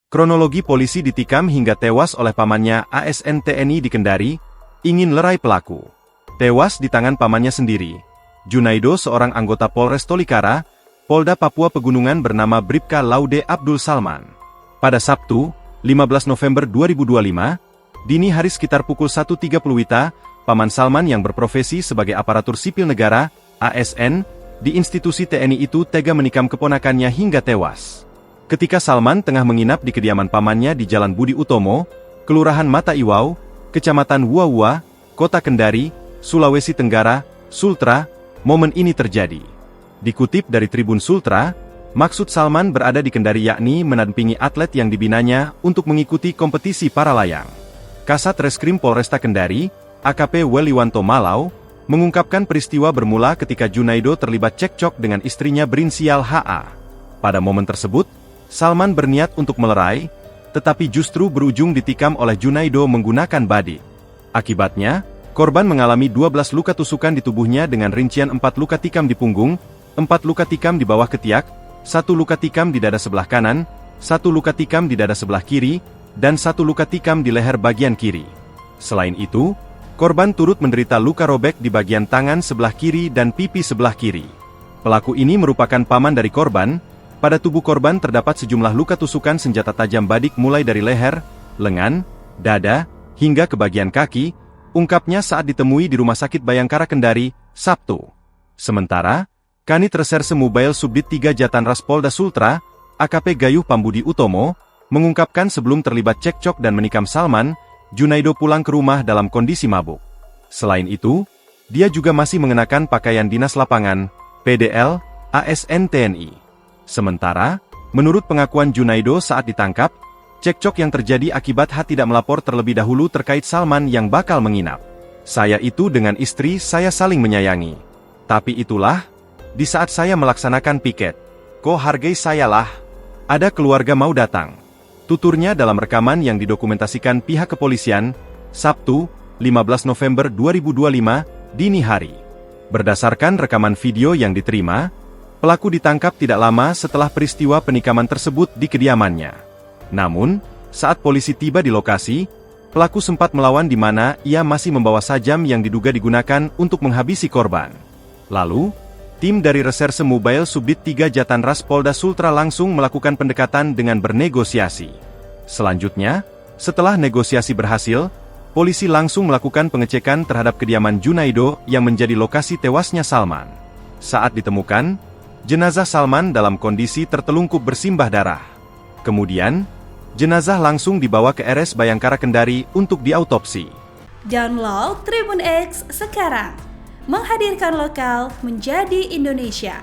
Kronologi polisi ditikam hingga tewas oleh pamannya ASN TNI di Kendari, ingin lerai pelaku. Tewas di tangan pamannya sendiri. Junaido seorang anggota Polres Tolikara, Polda Papua Pegunungan bernama Bribka Laude Abdul Salman. Pada Sabtu, 15 November 2025, dini hari sekitar pukul 1.30 WITA, paman Salman yang berprofesi sebagai aparatur sipil negara, ASN, di institusi TNI itu tega menikam keponakannya hingga tewas. Ketika Salman tengah menginap di kediaman pamannya di Jalan Budi Utomo, Kelurahan Mata Iwau, Kecamatan Wuawua, Kota Kendari, Sulawesi Tenggara, Sultra, momen ini terjadi. Dikutip dari Tribun Sultra, maksud Salman berada di Kendari yakni mendampingi atlet yang dibinanya untuk mengikuti kompetisi para layang. Kasat Reskrim Polresta Kendari, AKP Weliwanto Malau, mengungkapkan peristiwa bermula ketika Junaido terlibat cekcok dengan istrinya berinisial HA. Pada momen tersebut, Salman berniat untuk melerai, tetapi justru berujung ditikam oleh Junaido menggunakan badik. Akibatnya, korban mengalami 12 luka tusukan di tubuhnya dengan rincian 4 luka tikam di punggung, 4 luka tikam di bawah ketiak, 1 luka tikam di dada sebelah kanan, 1 luka tikam di dada sebelah kiri, dan 1 luka tikam di leher bagian kiri. Selain itu, korban turut menderita luka robek di bagian tangan sebelah kiri dan pipi sebelah kiri. Pelaku ini merupakan paman dari korban. Pada tubuh korban terdapat sejumlah luka tusukan senjata tajam badik mulai dari leher, lengan, dada, hingga ke bagian kaki, ungkapnya saat ditemui di Rumah Sakit Bayangkara Kendari, Sabtu. Sementara, Kanit Reserse Mobile Subdit 3 Jatanras Polda Sultra, AKP Gayuh Pambudi Utomo, mengungkapkan sebelum terlibat cekcok dan menikam Salman, Junaido pulang ke rumah dalam kondisi mabuk. Selain itu, dia juga masih mengenakan pakaian dinas lapangan, PDL, ASN TNI. Sementara, menurut pengakuan Junaido saat ditangkap, cekcok yang terjadi akibat H tidak melapor terlebih dahulu terkait Salman yang bakal menginap. Saya itu dengan istri saya saling menyayangi. Tapi itulah, di saat saya melaksanakan piket, kok hargai saya lah. Ada keluarga mau datang. Tuturnya dalam rekaman yang didokumentasikan pihak kepolisian, Sabtu, 15 November 2025, dini hari. Berdasarkan rekaman video yang diterima, pelaku ditangkap tidak lama setelah peristiwa penikaman tersebut di kediamannya. Namun, saat polisi tiba di lokasi, pelaku sempat melawan di mana ia masih membawa sajam yang diduga digunakan untuk menghabisi korban. Lalu, tim dari Reserse Mobile Subdit 3 Jatanras Polda Sultra langsung melakukan pendekatan dengan bernegosiasi. Selanjutnya, setelah negosiasi berhasil, polisi langsung melakukan pengecekan terhadap kediaman Junaido yang menjadi lokasi tewasnya Salman. Saat ditemukan, jenazah Salman dalam kondisi tertelungkup bersimbah darah. Kemudian, jenazah langsung dibawa ke RS Bayangkara Kendari untuk diautopsi. Download Tribun X sekarang. Menghadirkan lokal menjadi Indonesia.